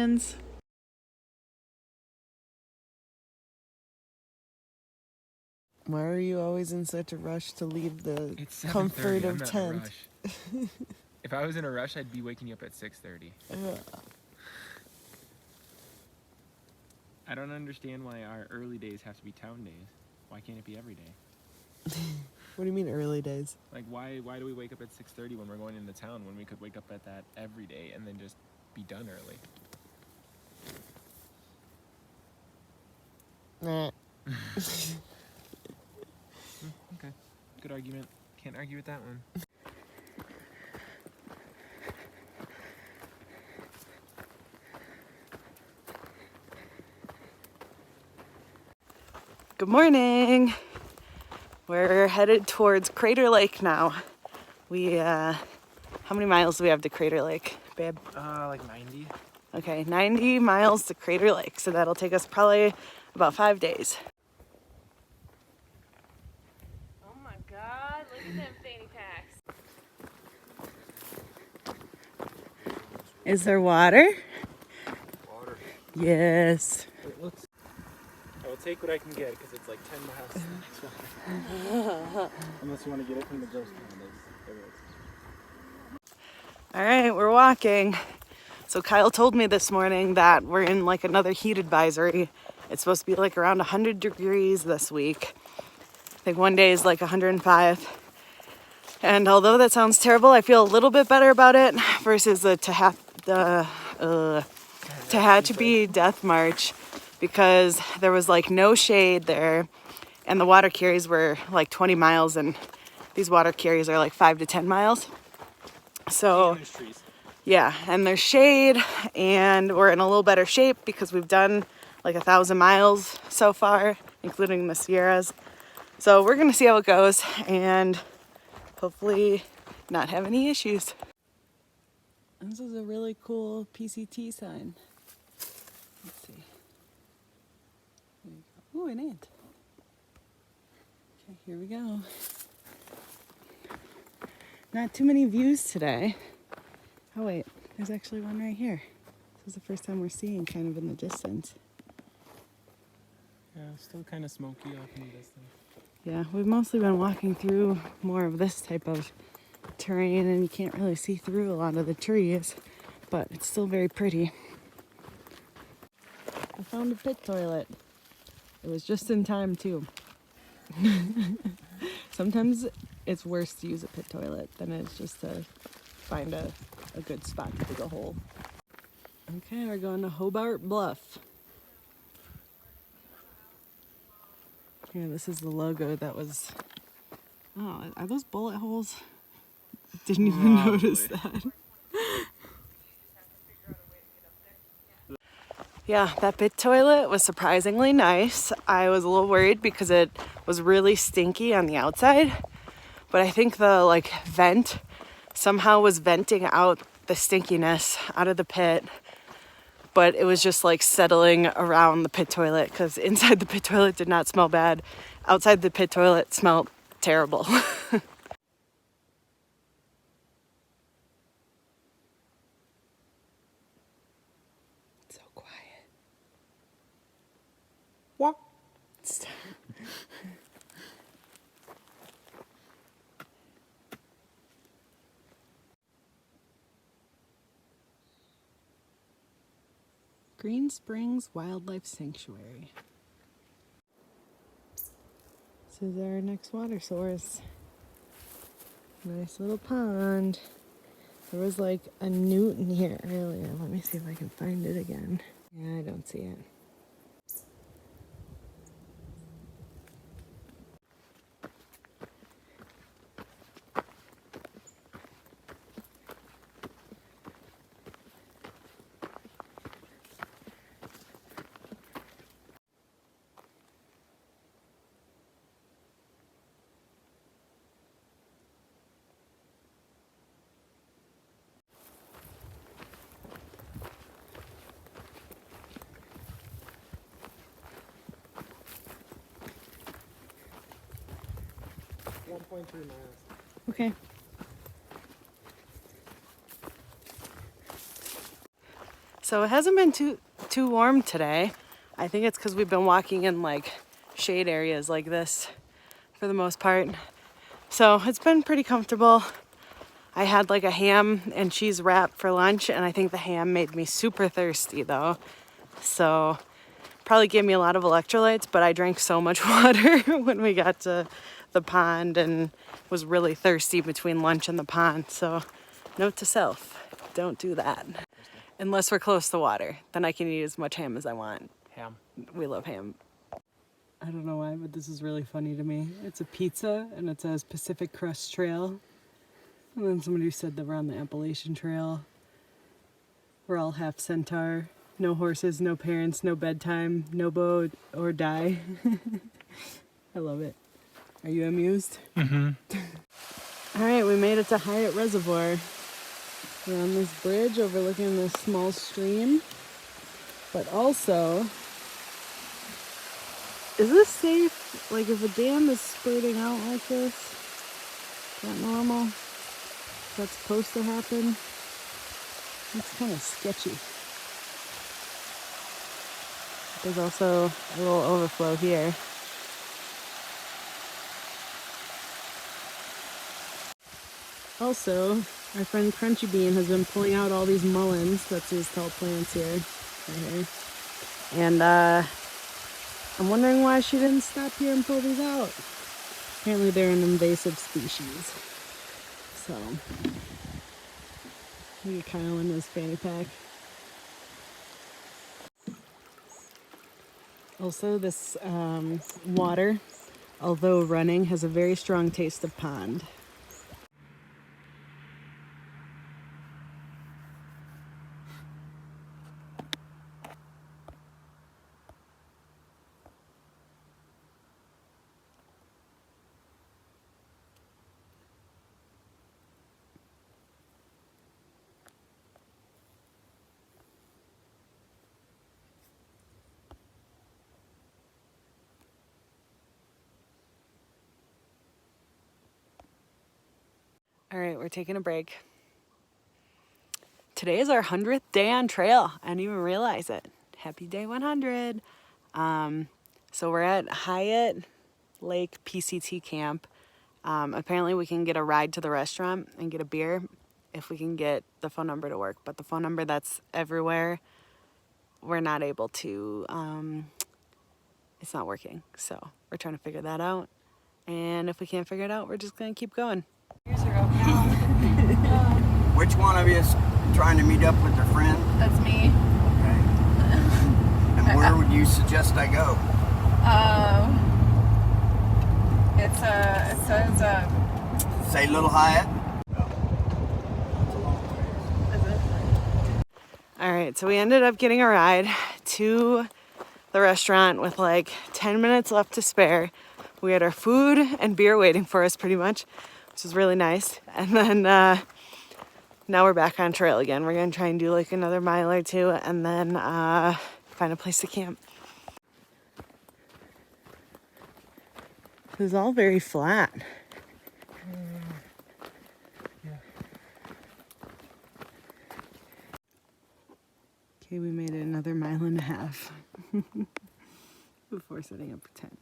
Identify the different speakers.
Speaker 1: plans. Why are you always in such a rush to leave the comfort of tent?
Speaker 2: If I was in a rush, I'd be waking you up at 6:30. I don't understand why our early days have to be town days. Why can't it be every day?
Speaker 1: What do you mean early days?
Speaker 2: Like, why do we wake up at 6:30 when we're going into town when we could wake up at that every day and then just be done early?
Speaker 1: Nah.
Speaker 2: Okay, good argument. Can't argue with that one.
Speaker 1: Good morning. We're headed towards Crater Lake now. How many miles do we have to Crater Lake, babe?
Speaker 2: Like 90.
Speaker 1: Okay, 90 miles to Crater Lake, so that'll take us probably about 5 days.
Speaker 3: Oh my God, look at them fanny packs.
Speaker 1: Is there water?
Speaker 2: Water.
Speaker 1: Yes.
Speaker 2: I will take what I can get because it's like 10 miles to the next one. Unless you want to get it from the ghost condos.
Speaker 1: All right, we're walking. So Kyle told me this morning that we're in like another heat advisory. It's supposed to be like around 100 degrees this week. I think one day is like 105. And although that sounds terrible, I feel a little bit better about it versus the Tehachapi Death March, because there was like no shade there and the water carries were like 20 miles and these water carries are like 5 to 10 miles. So yeah, and there's shade and we're in a little better shape because we've done like 1,000 miles so far, including the Sierras. So we're gonna see how it goes and hopefully not have any issues. This is a really cool PCT sign. Let's see. Ooh, an ant. Okay, here we go. Not too many views today. Oh wait, there's actually one right here. This is the first time we're seeing kind of in the distance.
Speaker 2: Yeah, still kind of smoky off in the distance.
Speaker 1: Yeah, we've mostly been walking through more of this type of terrain and you can't really see through a lot of the trees, but it's still very pretty. I found a pit toilet. It was just in time too. Sometimes it's worse to use a pit toilet than it is just to find a good spot to dig a hole. Okay, we're going to Hobart Bluff. Here, this is the logo that was... Oh, are those bullet holes? Didn't even notice that. Yeah, that pit toilet was surprisingly nice. I was a little worried because it was really stinky on the outside, but I think the like vent somehow was venting out the stinkiness out of the pit, but it was just like settling around the pit toilet because inside the pit toilet did not smell bad. Outside the pit toilet smelled terrible.
Speaker 2: What?
Speaker 1: Stop. Green Springs Wildlife Sanctuary. This is our next water source. Nice little pond. There was like a newt in here earlier. Let me see if I can find it again. Yeah, I don't see it. Okay. So it hasn't been too warm today. I think it's because we've been walking in like shade areas like this for the most part. So it's been pretty comfortable. I had like a ham and cheese wrap for lunch, and I think the ham made me super thirsty though. So probably gave me a lot of electrolytes, but I drank so much water when we got to the pond and was really thirsty between lunch and the pond. So note to self, don't do that. Unless we're close to water, then I can eat as much ham as I want.
Speaker 2: Ham.
Speaker 1: We love ham. I don't know why, but this is really funny to me. It's a pizza and it says Pacific Crest Trail. And then somebody said that we're on the Appalachian Trail. We're all half centaur. No horses, no parents, no bedtime, no boat or die. I love it. Are you amused?
Speaker 2: Mm-hmm.
Speaker 1: All right, we made it to Hyatt Reservoir. We're on this bridge overlooking this small stream. But also, is this safe? Like if a dam is spurting out like this, is that normal? Is that supposed to happen? It's kind of sketchy. There's also a little overflow here. Also, our friend Crunchy Bean has been pulling out all these mulleins. That's these tall plants here. Right here. And I'm wondering why she didn't stop here and pull these out. Apparently they're an invasive species. So, look at Kyle in his fanny pack. Also, this water, although running, has a very strong taste of pond. All right, we're taking a break. Today is our 100th day on trail. I didn't even realize it. Happy day 100. So we're at Hyatt Lake PCT camp. Apparently we can get a ride to the restaurant and get a beer if we can get the phone number to work. But the phone number that's everywhere, we're not able to, it's not working. So we're trying to figure that out. And if we can't figure it out, we're just gonna keep going.
Speaker 4: Which one of you is trying to meet up with their friend?
Speaker 3: That's me.
Speaker 4: Okay. And where would you suggest I go?
Speaker 3: It says
Speaker 4: Say Little Hyatt?
Speaker 1: All right, so we ended up getting a ride to the restaurant with like 10 minutes left to spare. We had our food and beer waiting for us pretty much, which is really nice. And then now we're back on trail again. We're gonna try and do like another mile or two and then find a place to camp. It was all very flat. Okay, we made it another 1.5 miles before setting up for tent.